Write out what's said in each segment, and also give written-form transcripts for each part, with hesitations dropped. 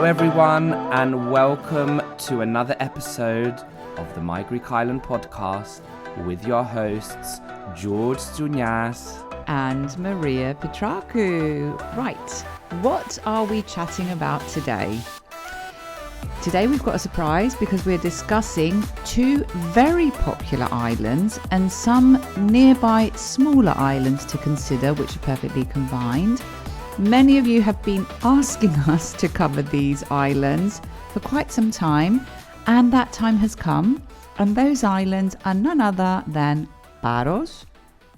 everyone, and welcome to another episode of the My Greek Island podcast with your hosts, George Stounyas and Maria Petrakou. Right, what are we chatting about today? Today we've got a surprise because we're discussing two very popular islands and some nearby smaller islands to consider, which are perfectly combined. Many of you have been asking us to cover these islands for quite some time, and that time has come. And those islands are none other than Paros,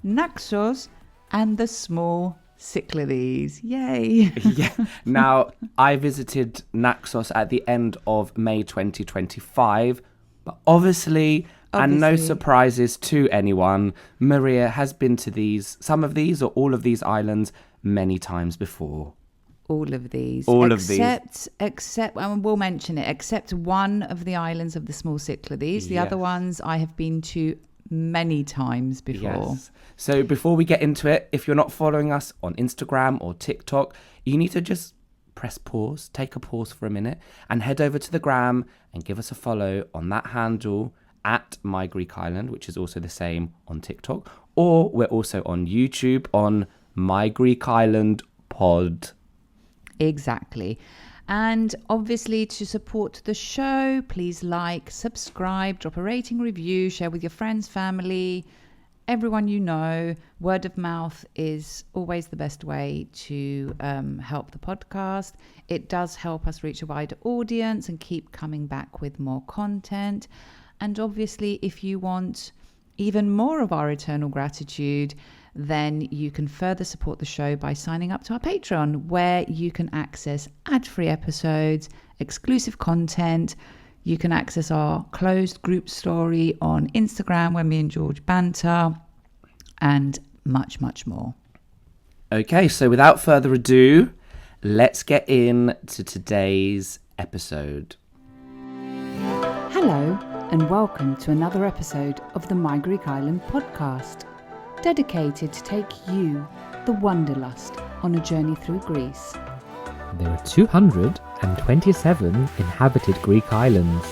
Naxos, and the small Cyclades. Yay! Yeah. Now, I visited Naxos at the end of May 2025, but obviously, and no surprises to anyone, Maria has been to some of these or all of these islands many times before. All of these. Except, and we'll mention it, except one of the islands of the small Cyclades. The other ones I have been to many times before. Yes. So before we get into it, if you're not following us on Instagram or TikTok, you need to just press pause, take a pause for a minute, and head over to the gram and give us a follow on that handle at My Greek Island, which is also the same on TikTok. Or we're also on YouTube on My Greek Island Pod. Exactly. And obviously, to support the show, please like, subscribe, drop a rating, review, share with your friends, family, everyone you know. Word of mouth is always the best way to help the podcast. It does help us reach a wider audience and keep coming back with more content. And obviously, if you want even more of our eternal gratitude, then you can further support the show by signing up to our Patreon, where you can access ad-free episodes, exclusive content. You can access our closed group story on Instagram where me and George banter, and much, much more. Okay, so without further ado, let's get into today's episode. Hello, and welcome to another episode of the My Greek Island podcast, dedicated to take you, the wanderlust, on a journey through Greece. There are 227 inhabited Greek islands.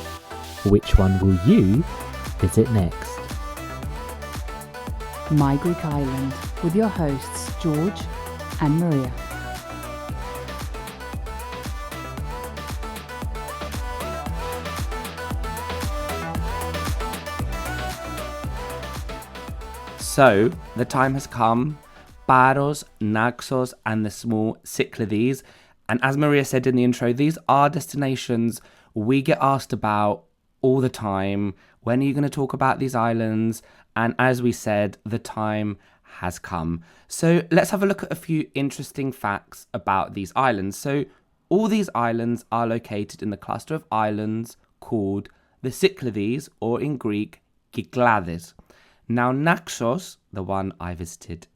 Which one will you visit next? My Greek Island, with your hosts George and Maria. So, the time has come. Paros, Naxos, and the small Cyclades. And as Maria said in the intro, these are destinations we get asked about all the time. When are you going to talk about these islands? And as we said, the time has come. So let's have a look at a few interesting facts about these islands. So all these islands are located in the cluster of islands called the Cyclades, or in Greek, Cyclades. Now, Naxos, the one I visited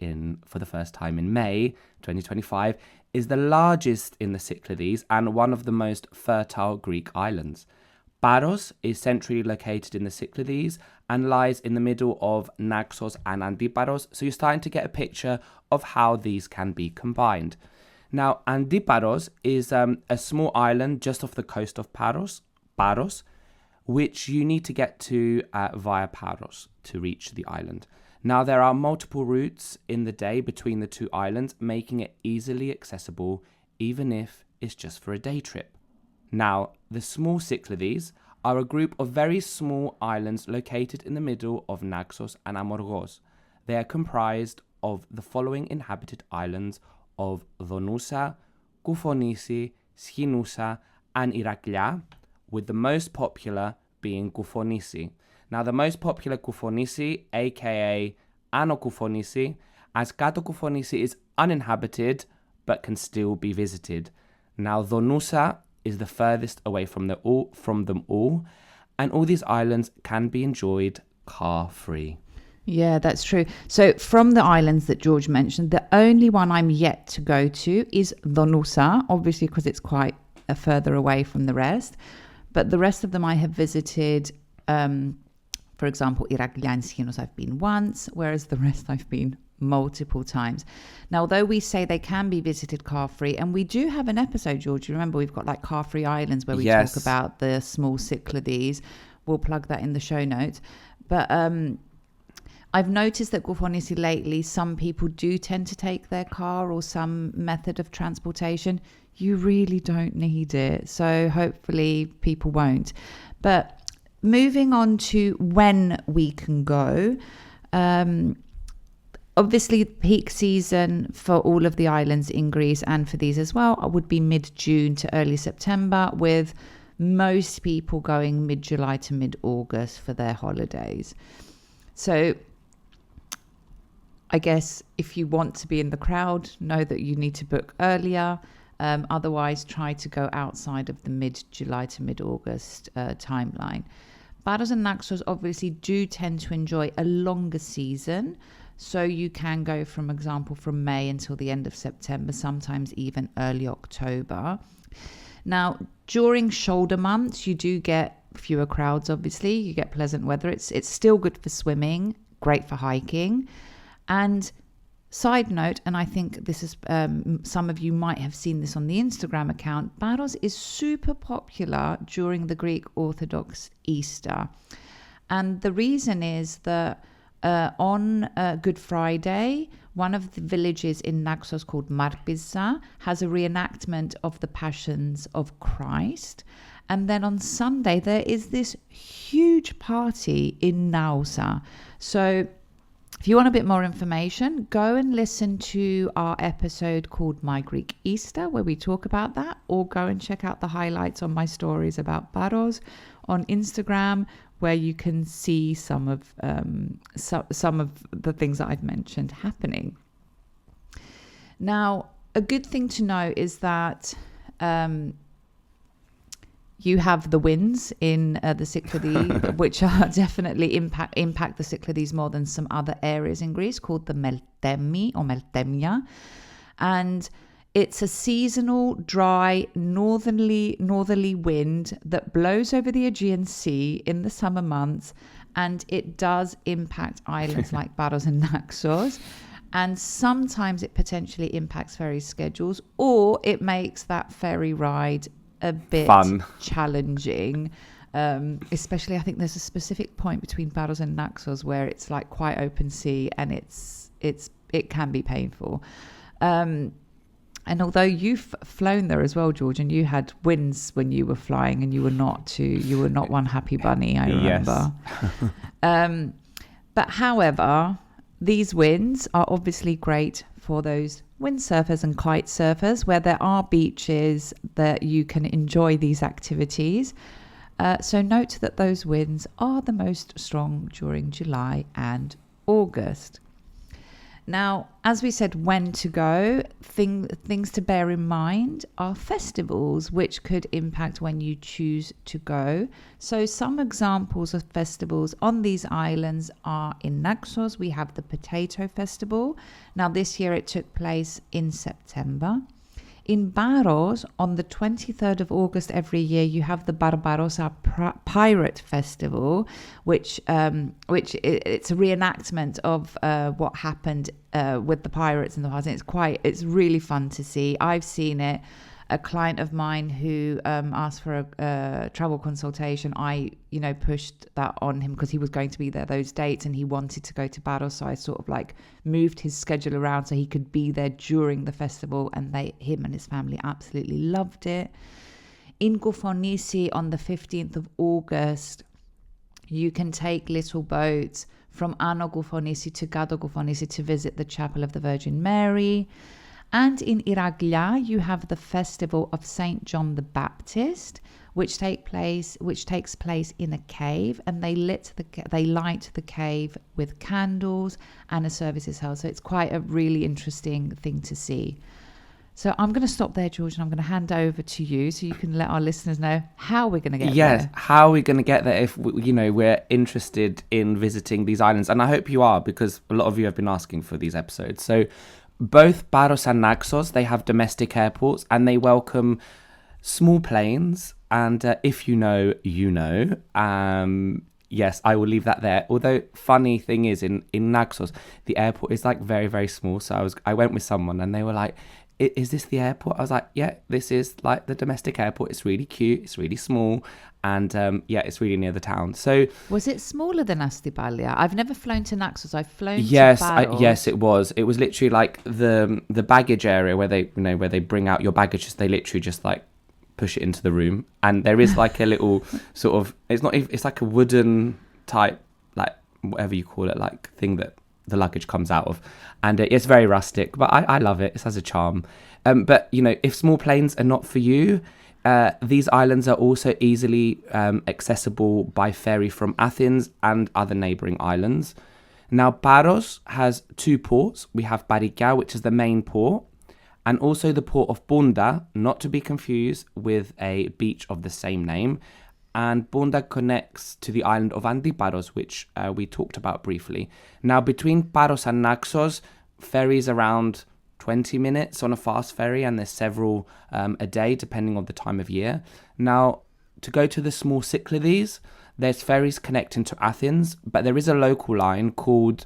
for the first time in May 2025, is the largest in the Cyclades and one of the most fertile Greek islands. Paros is centrally located in the Cyclades and lies in the middle of Naxos and Antiparos, so you're starting to get a picture of how these can be combined. Now, Antiparos is a small island just off the coast of Paros, which you need to get to via Paros to reach the island. Now, there are multiple routes in the day between the two islands, making it easily accessible, even if it's just for a day trip. Now, the small Cyclades are a group of very small islands located in the middle of Naxos and Amorgos. They are comprised of the following inhabited islands of Donousa, Koufonisi, Schinousa, and Iraklea, with the most popular being Koufonisi. Now, the most popular Koufonisi, aka Ano Koufonisi, as Kato Koufonisi is uninhabited but can still be visited. Now, Donousa is the furthest away from them all, and all these islands can be enjoyed car-free. Yeah, that's true. So from the islands that George mentioned, the only one I'm yet to go to is Donousa, obviously because it's quite further away from the rest. But the rest of them I have visited. For example, Iraklea and Schinousa I've been once, whereas the rest I've been multiple times. Now, although we say they can be visited car-free, and we do have an episode, George, you remember we've got like car-free islands where we talk about the small Cyclades. We'll plug that in the show notes. But I've noticed that Goufonissi lately, some people do tend to take their car or some method of transportation. You really don't need it. So hopefully people won't. But moving on to when we can go, obviously peak season for all of the islands in Greece and for these as well would be mid-June to early September, with most people going mid-July to mid-August for their holidays. So I guess if you want to be in the crowd, know that you need to book earlier. Otherwise, try to go outside of the mid-July to mid-August timeline. Paros and Naxos obviously do tend to enjoy a longer season. So you can go, from example, from May until the end of September, sometimes even early October. Now, during shoulder months, you do get fewer crowds, obviously. You get pleasant weather. It's still good for swimming, great for hiking. And side note, and I think this is, some of you might have seen this on the Instagram account, Paros is super popular during the Greek Orthodox Easter. And the reason is that on Good Friday, one of the villages in Naxos called Marpizza has a reenactment of the Passions of Christ. And then on Sunday, there is this huge party in Naousa. So if you want a bit more information, go and listen to our episode called My Greek Easter, where we talk about that, or go and check out the highlights on my stories about Paros on Instagram, where you can see some of the things that I've mentioned happening. Now, a good thing to know is that you have the winds in the Cyclades, which are definitely impact the Cyclades more than some other areas in Greece, called the Meltemi or Meltemia. And it's a seasonal, dry, northerly wind that blows over the Aegean Sea in the summer months, and it does impact islands like Paros and Naxos. And sometimes it potentially impacts ferry schedules, or it makes that ferry ride a bit challenging. Especially, I think there's a specific point between Paros and Naxos where it's like quite open sea, and it can be painful. And although you've flown there as well, George, and you had winds when you were flying, and you were not one happy bunny, I remember. Yes. But however, these winds are obviously great for those windsurfers and kite surfers, where there are beaches that you can enjoy these activities. So note that those winds are the most strong during July and August. Now, as we said, when to go, things to bear in mind are festivals which could impact when you choose to go. So some examples of festivals on these islands are in Naxos, we have the Potato Festival. Now, this year it took place in September. In Paros, on the 23rd of August every year, you have the Barbarossa Pirate Festival, which it's a reenactment of what happened with the pirates in the past. And it's really fun to see. I've seen it. A client of mine who asked for a travel consultation, I pushed that on him because he was going to be there those dates and he wanted to go to Paros, so I sort of like moved his schedule around so he could be there during the festival, and him and his family absolutely loved it. In Goufonissi on the 15th of August, you can take little boats from Ano Goufonissi to Gado Goufonissi to visit the Chapel of the Virgin Mary. And in Iraglia, you have the festival of Saint John the Baptist, which takes place in a cave, and they light the cave with candles, and a service is held. So it's quite a really interesting thing to see. So I'm going to stop there, George, and I'm going to hand over to you so you can let our listeners know how we're going to get there. Yes, how are we going to get there if we're interested in visiting these islands? And I hope you are, because a lot of you have been asking for these episodes. So both Paros and Naxos, they have domestic airports, and they welcome small planes. And if you know, you know. yes, I will leave that there. Although, funny thing is, in Naxos, the airport is like very, very small. So I went with someone and they were like, is this the airport? I was like, yeah, this is like the domestic airport. It's really cute. It's really small. And yeah, it's really near the town. So was it smaller than Astypalaia? I've never flown to Naxos. I've flown to Paros. Yes, it was. It was literally like the baggage area where they, where they bring out your baggage. They literally just like push it into the room. And there is like a little sort of, it's like a wooden type, like whatever you call it, like thing that the luggage comes out of. And it's very rustic, but I love it. It has a charm. But, if small planes are not for you, these islands are also easily accessible by ferry from Athens and other neighbouring islands. Now, Paros has two ports. We have Aegean, which is the main port, and also the port of Bunda, not to be confused with a beach of the same name. And Bunda connects to the island of Antiparos, which we talked about briefly. Now, between Paros and Naxos, ferries around 20 minutes on a fast ferry, and there's several a day, depending on the time of year. Now, to go to the small Cyclades, there's ferries connecting to Athens, but there is a local line called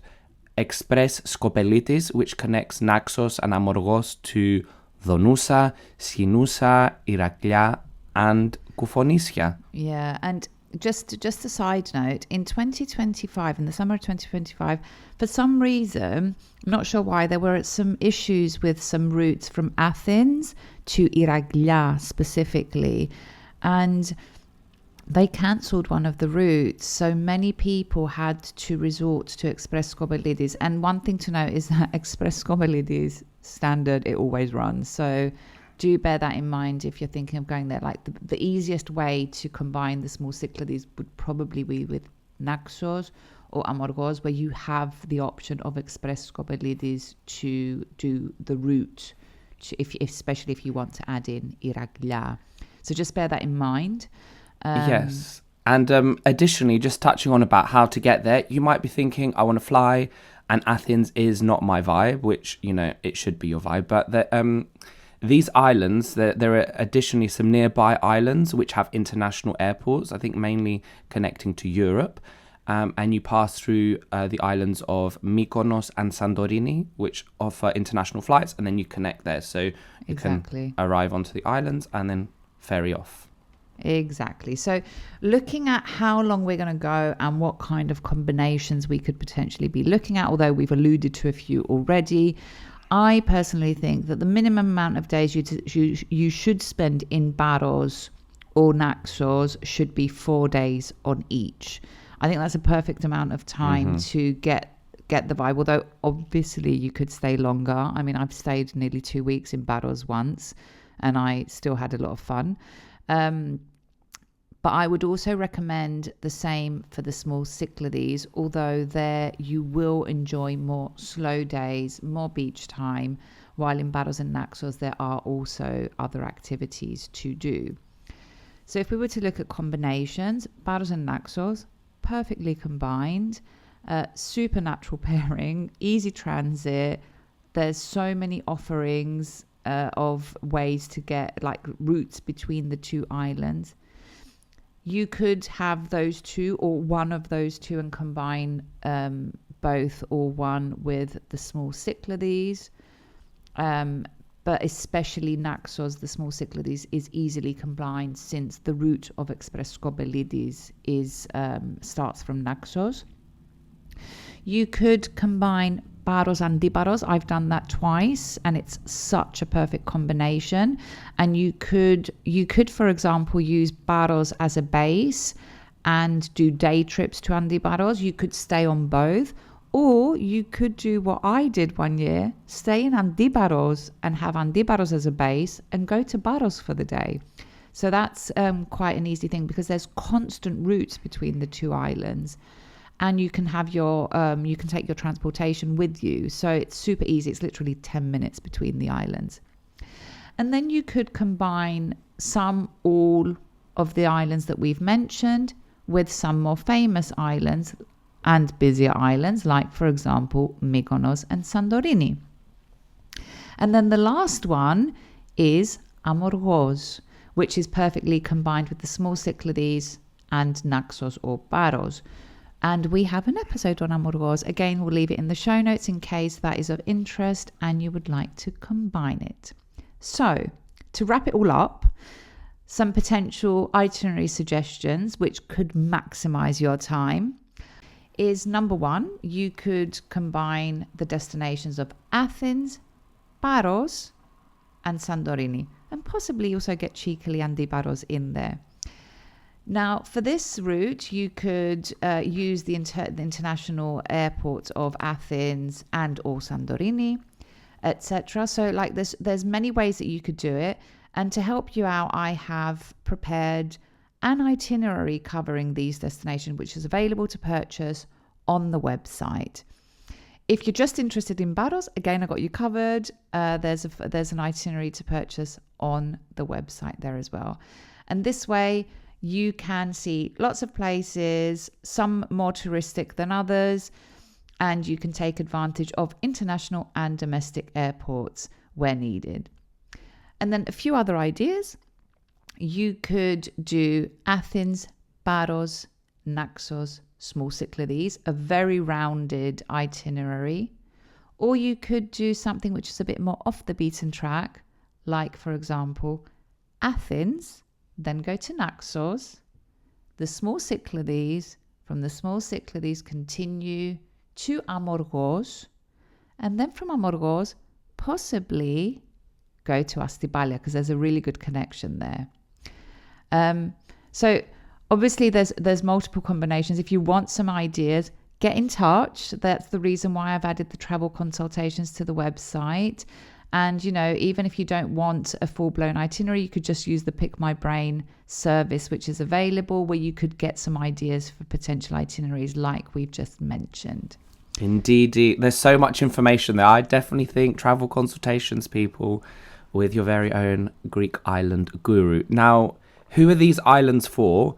Express Skopelitis, which connects Naxos and Amorgos to Donousa, Skinusa, Iraklea, and Koufonissia. Yeah, and just a side note, in 2025, in the summer of 2025, for some reason, I'm not sure why, there were some issues with some routes from Athens to Iraklea specifically, and they cancelled one of the routes. So many people had to resort to Express Skopelitis. And one thing to note is that Express Skopelitis standard, it always runs. So do bear that in mind if you're thinking of going there. Like the easiest way to combine the small Cyclades would probably be with Naxos or Amorgos, where you have the option of Express Skopelitis to do the route, especially if you want to add in Iraklea. So just bear that in mind. Yes. And additionally, just touching on about how to get there, you might be thinking, I want to fly, and Athens is not my vibe, which, it should be your vibe. But these islands, there are additionally some nearby islands which have international airports, I think mainly connecting to Europe. And you pass through the islands of Mykonos and Santorini, which offer international flights, and then you connect there. So you can arrive onto the islands and then ferry off. Exactly. So looking at how long we're going to go and what kind of combinations we could potentially be looking at, although we've alluded to a few already, I personally think that the minimum amount of days you should spend in Paros or Naxos should be 4 days on each. I think that's a perfect amount of time to get the vibe, although obviously you could stay longer. I mean, I've stayed nearly 2 weeks in Paros once and I still had a lot of fun. But I would also recommend the same for the small Cyclades, although there you will enjoy more slow days, more beach time, while in Paros and Naxos there are also other activities to do. So if we were to look at combinations, Paros and Naxos, perfectly combined, supernatural pairing, easy transit. There's so many offerings of ways to get like routes between the two islands. You could have those two or one of those two and combine both or one with the small Cyclades. But especially Naxos, the small Cyclades, is easily combined since the route of Express Skopelitis starts from Naxos. You could combine Paros and Antiparos. I've done that twice, and it's such a perfect combination. And you could, for example, use Paros as a base and do day trips to Antiparos. You could stay on both, or you could do what I did one year: stay in Antiparos and have Antiparos as a base, and go to Paros for the day. So that's quite an easy thing because there's constant routes between the two islands. And you can have you can take your transportation with you. So it's super easy. It's literally 10 minutes between the islands. And then you could combine all of the islands that we've mentioned with some more famous islands and busier islands, like, for example, Mykonos and Santorini. And then the last one is Amorgos, which is perfectly combined with the small Cyclades and Naxos or Paros. And we have an episode on Amorgos. Again, we'll leave it in the show notes in case that is of interest and you would like to combine it. So, to wrap it all up, some potential itinerary suggestions which could maximize your time is number one, you could combine the destinations of Athens, Paros, and Santorini, and possibly also get cheekily Antiparos in there. Now, for this route, you could use the international airports of Athens and or Santorini, etc. So, like, there's many ways that you could do it. And to help you out, I have prepared an itinerary covering these destinations, which is available to purchase on the website. If you're just interested in Paros, again, I got you covered. There's an itinerary to purchase on the website there as well. And this way, you can see lots of places, some more touristic than others, and you can take advantage of international and domestic airports where needed. And then a few other ideas. You could do Athens, Paros, Naxos, small Cyclades, a very rounded itinerary. Or you could do something which is a bit more off the beaten track, like, for example, Athens, then go to Naxos, the small Cyclades, from the small Cyclades continue to Amorgos, and then from Amorgos, possibly go to Astypalaia, because there's a really good connection there. So obviously there's multiple combinations. If you want some ideas, get in touch. That's the reason why I've added the travel consultations to the website. And, you know, even if you don't want a full-blown itinerary, you could just use the Pick My Brain service, which is available, where you could get some ideas for potential itineraries like we've just mentioned. Indeed. There's so much information there. I definitely think travel consultations, people, with your very own Greek island guru. Now, who are these islands for?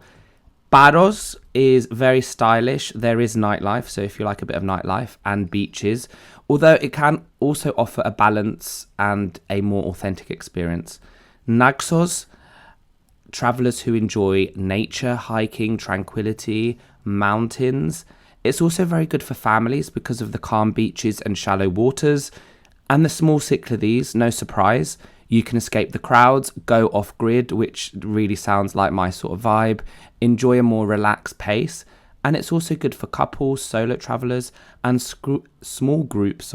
Paros is very stylish. There is nightlife, so if you like a bit of nightlife, and beaches, although it can also offer a balance and a more authentic experience. Naxos, travelers who enjoy nature, hiking, tranquility, mountains. It's also very good for families because of the calm beaches and shallow waters. And the small Cyclades, no surprise, you can escape the crowds, go off-grid, which really sounds like my sort of vibe, enjoy a more relaxed pace, and it's also good for couples, solo travellers, and small groups,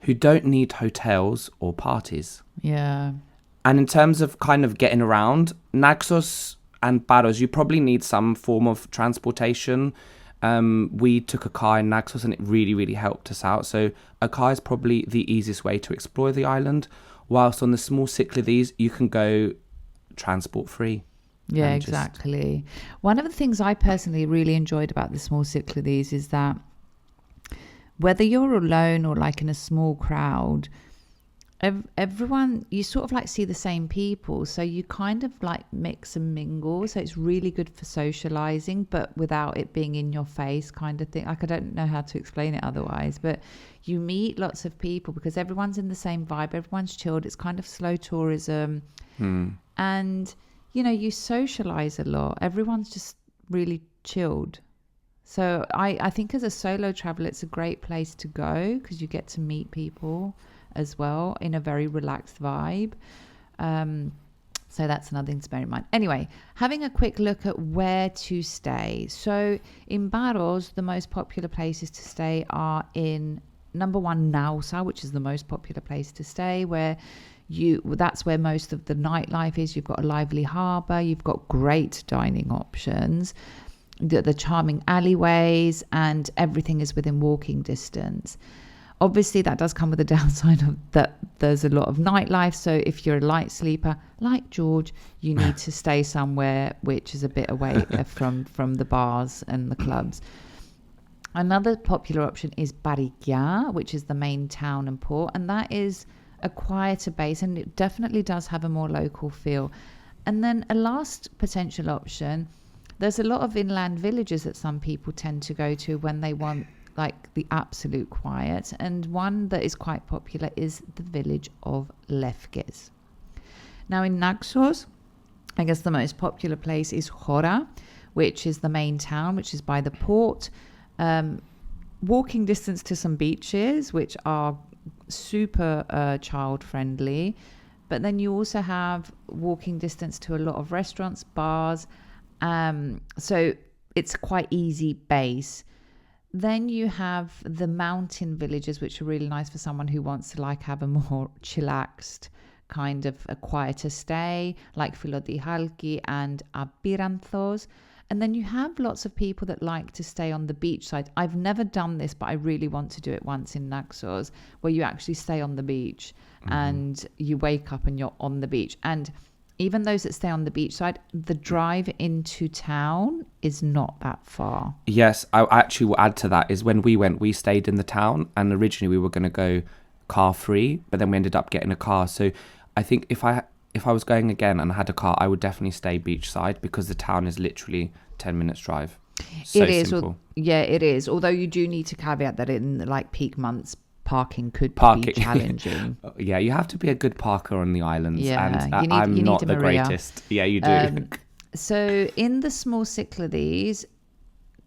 who don't need hotels or parties. Yeah. And in terms of kind of getting around, Naxos and Paros, you probably need some form of transportation. We took a car in Naxos and it really, really helped us out. So a car is probably the easiest way to explore the island, whilst on the small Cyclades, you can go transport free. Yeah, exactly. One of the things I personally really enjoyed about the small Cyclades is that whether you're alone or like in a small crowd, everyone, you sort of like see the same people, so you kind of like mix and mingle, so it's really good for socializing, but without it being in your face kind of thing. Like, I don't know how to explain it otherwise, but you meet lots of people because everyone's in the same vibe, everyone's chilled, it's kind of slow tourism. And you know, you socialize a lot, everyone's just really chilled. So I think as a solo traveler, it's a great place to go because you get to meet people as well in a very relaxed vibe. So that's another thing to bear in mind. Anyway, having a quick look at where to stay. So in Paros, the most popular places to stay are in number one, Naxos, which is the most popular place to stay, where that's where most of the nightlife is. You've got a lively harbour, you've got great dining options, the charming alleyways, and everything is within walking distance. Obviously, that does come with the downside of that there's a lot of nightlife. So if you're a light sleeper, like George, you need to stay somewhere which is a bit away from the bars and the clubs. Another popular option is Aegean, which is the main town and port, and that is a quieter base, and it definitely does have a more local feel. And then a last potential option, there's a lot of inland villages that some people tend to go to when they want like the absolute quiet, and one that is quite popular is the village of Lefkes. Now in Naxos, I guess the most popular place is chró, which is the main town, which is by the port. Walking distance to some beaches, which are super child friendly. But then you also have walking distance to a lot of restaurants, bars. So it's quite easy base. Then you have the mountain villages, which are really nice for someone who wants to like have a more chillaxed kind of a quieter stay, like Philodihalki and Abiranthos. And then you have lots of people that like to stay on the beach side. I've never done this, but I really want to do it once in Naxos, where you actually stay on the beach and you wake up and you're on the beach. And even those that stay on the beach side, the drive into town is not that far. Yes, I actually will add to that is when we went, we stayed in the town, and originally we were going to go car free, but then we ended up getting a car. So I think if I was going again and I had a car, I would definitely stay beachside because the town is literally 10 minutes drive. So it is. simple. Yeah, it is. Although you do need to caveat that in like peak months, parking could be challenging. Yeah, you have to be a good parker on the islands. Yeah, and I'm not the greatest. Yeah, you do. So in the small Cyclades,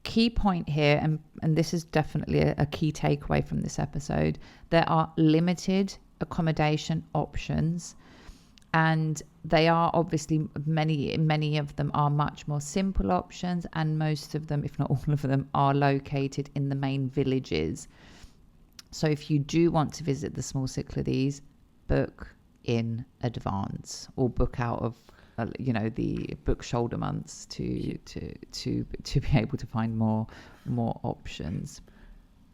key point here, and this is definitely a key takeaway from this episode, there are limited accommodation options. And they are obviously, many of them are much more simple options, and most of them, if not all of them, are located in the main villages. So if you do want to visit the small Cyclades, book in advance or book out of the book shoulder months to be able to find more options.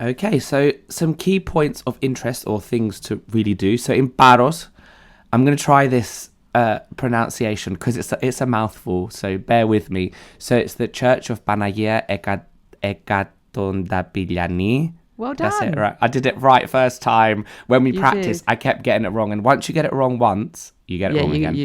Okay, so some key points of interest or things to really do. So in Paros, I'm going to try this pronunciation because it's a mouthful, so bear with me. So it's the Church of Panagia Ekatondapiliani. Well done. That's it, right? I did it right first time. When we practiced, I kept getting it wrong. And once you get it wrong once, you get it wrong again.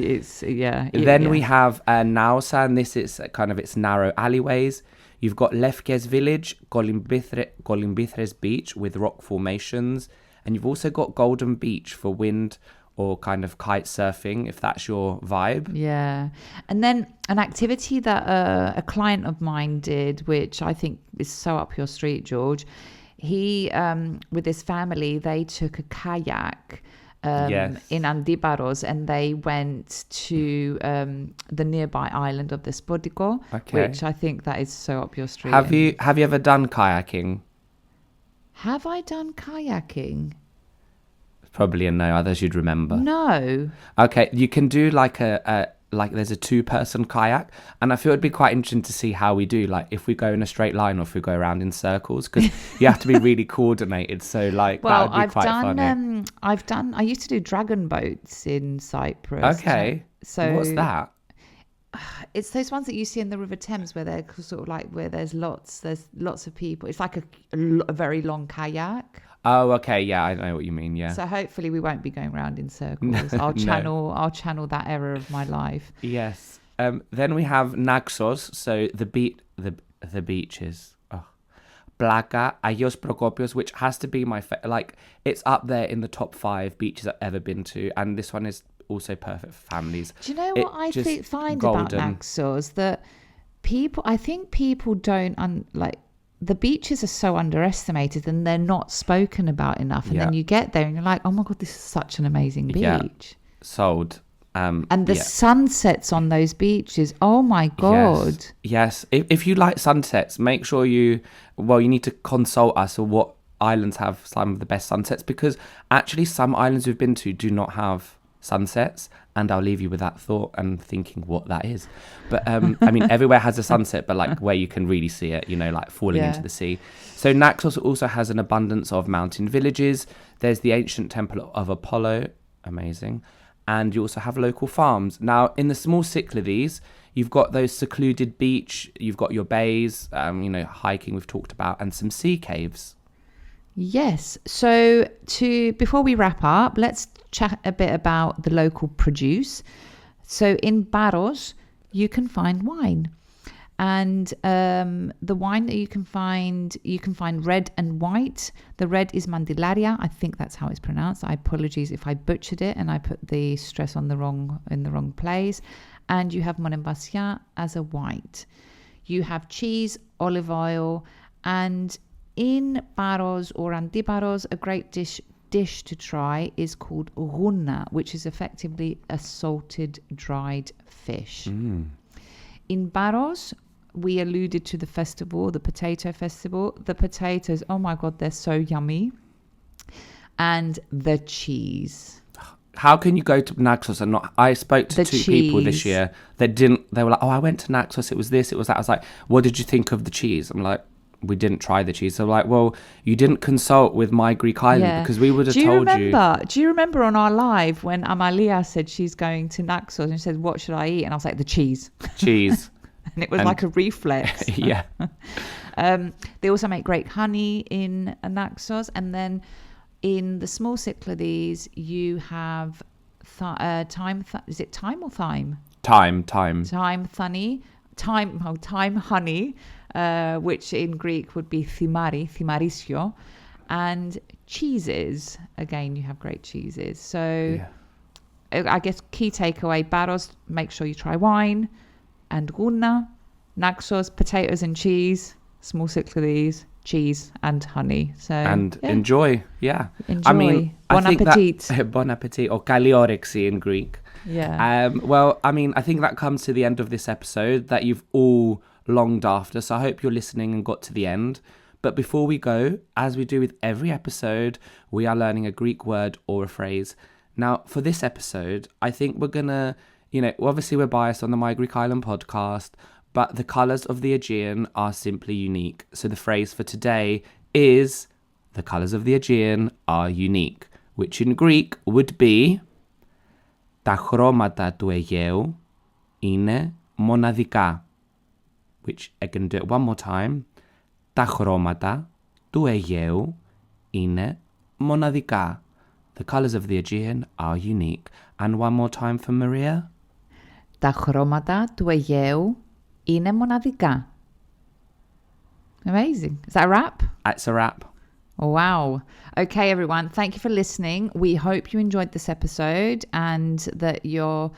Then we have Nausa, and this is kind of its narrow alleyways. You've got Lefkes village, Golimbithres beach with rock formations. And you've also got Golden Beach for wind or kind of kite surfing, if that's your vibe. Yeah. And then an activity that a client of mine did, which I think is so up your street, George. He, with his family, they took a kayak in Antiparos, and they went to the nearby island of the Spodiko, which I think that is so up your street. Have you ever done kayaking? Have I done kayaking? Probably a no, others you'd remember. No. Okay, you can do like there's a 2-person kayak, and I feel it'd be quite interesting to see how we do, like if we go in a straight line or if we go around in circles, because you have to be really coordinated. So that would be quite funny. I used to do dragon boats in Cyprus. Okay. So what's that? It's those ones that you see in the River Thames where they're sort of like where there's lots of people. It's like a very long kayak. Oh, okay. Yeah, I know what you mean. Yeah. So hopefully we won't be going around in circles. I'll channel that era of my life. Yes. Then we have Naxos. So the beaches. Oh. Plaga, Agios Prokopios, which has to be my it's up there in the top 5 beaches I've ever been to, and this one is also perfect for families. Do you know what I find about Naxos? That I think people don't the beaches are so underestimated and they're not spoken about enough. And then you get there and you're like, oh my God, this is such an amazing beach. Yeah. Sold. And the sunsets on those beaches, oh my God. Yes. If you like sunsets, make sure you need to consult us on what islands have some of the best sunsets, because actually some islands we've been to do not have sunsets, and I'll leave you with that thought and thinking what that is. But I mean, everywhere has a sunset, but like where you can really see it, like falling into the sea. So Naxos also has an abundance of mountain villages. There's the ancient temple of Apollo, amazing, and you also have local farms. Now, in the small Cyclades, you've got those secluded beach, you've got your bays, hiking we've talked about, and some sea caves. Yes. So before we wrap up, let's chat a bit about the local produce. So in Paros, you can find wine. And the wine that you can find red and white. The red is Mandilaria. I think that's how it's pronounced. Apologies if I butchered it and I put the stress in the wrong place. And you have Monemvasia as a white. you have cheese, olive oil, and in Paros or Antiparos, a great dish to try is called ghouna, which is effectively a salted dried fish. In Paros, we alluded to the festival, the potato festival. The potatoes, oh my God, they're so yummy. And the cheese. How can you go to Naxos and not? I spoke to two people this year that didn't. They were like, "Oh, I went to Naxos. It was this. It was that." I was like, "What did you think of the cheese?" I'm like, "We didn't try the cheese." So I'm like, "Well, you didn't consult with My Greek Island because we would have told you." Do you remember on our live when Amalia said she's going to Naxos and she said, "What should I eat?" And I was like, "The cheese." Cheese. And it was like a reflex. Yeah. They also make great honey in Naxos, and then. In the small Cyclades, you have thyme. Is it thyme or thyme? Thyme. Thyme honey, which in Greek would be thymarisio, and cheeses. Again, you have great cheeses. So, I guess key takeaway: Paros, make sure you try wine, and ghouna, Naxos, potatoes and cheese. Small Cyclades, cheese and honey. So enjoy. Enjoy. I mean, Bon appetit. Bon appetit, or kalli όρεξη in Greek. Yeah. Well, I mean, I think that comes to the end of this episode that you've all longed after. So I hope you're listening and got to the end. But before we go, as we do with every episode, we are learning a Greek word or a phrase. Now, for this episode, I think we're gonna, obviously we're biased on the My Greek Island podcast, but the colours of the Aegean are simply unique. So the phrase for today is, the colours of the Aegean are unique, which in Greek would be, τα χρώματα του Αιγαίου είναι μοναδικά. Which, I can do it one more time. Τα χρώματα του Αιγαίου είναι μοναδικά. The colours of the Aegean are unique. And one more time for Maria. Τα χρώματα του Αιγαίου είναι μοναδικά. Amazing. Is that a wrap? That's a wrap. Wow. Okay, everyone. Thank you for listening. We hope you enjoyed this episode and that you're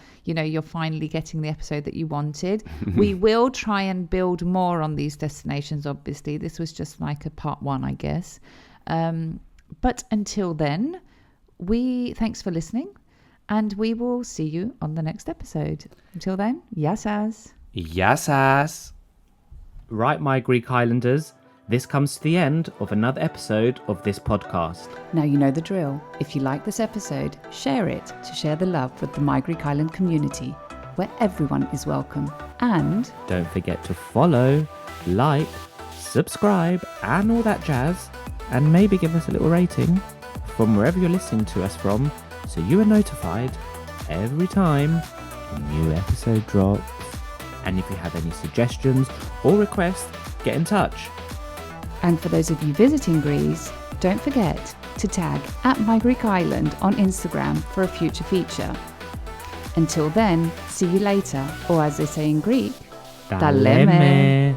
finally getting the episode that you wanted. We will try and build more on these destinations, obviously. This was just like a part one, I guess. But until then, thanks for listening and we will see you on the next episode. Until then, γεια σας. Γεια σας. Right, my Greek Islanders, this comes to the end of another episode of this podcast. Now you know the drill. If you like this episode, share it to share the love with the My Greek Island community, where everyone is welcome. And don't forget to follow, like, subscribe, and all that jazz. And maybe give us a little rating from wherever you're listening to us from, so you are notified every time a new episode drops. And if you have any suggestions or requests, get in touch. And for those of you visiting Greece, don't forget to tag @MyGreekIsland on Instagram for a future feature. Until then, see you later, or as they say in Greek, Ta leme.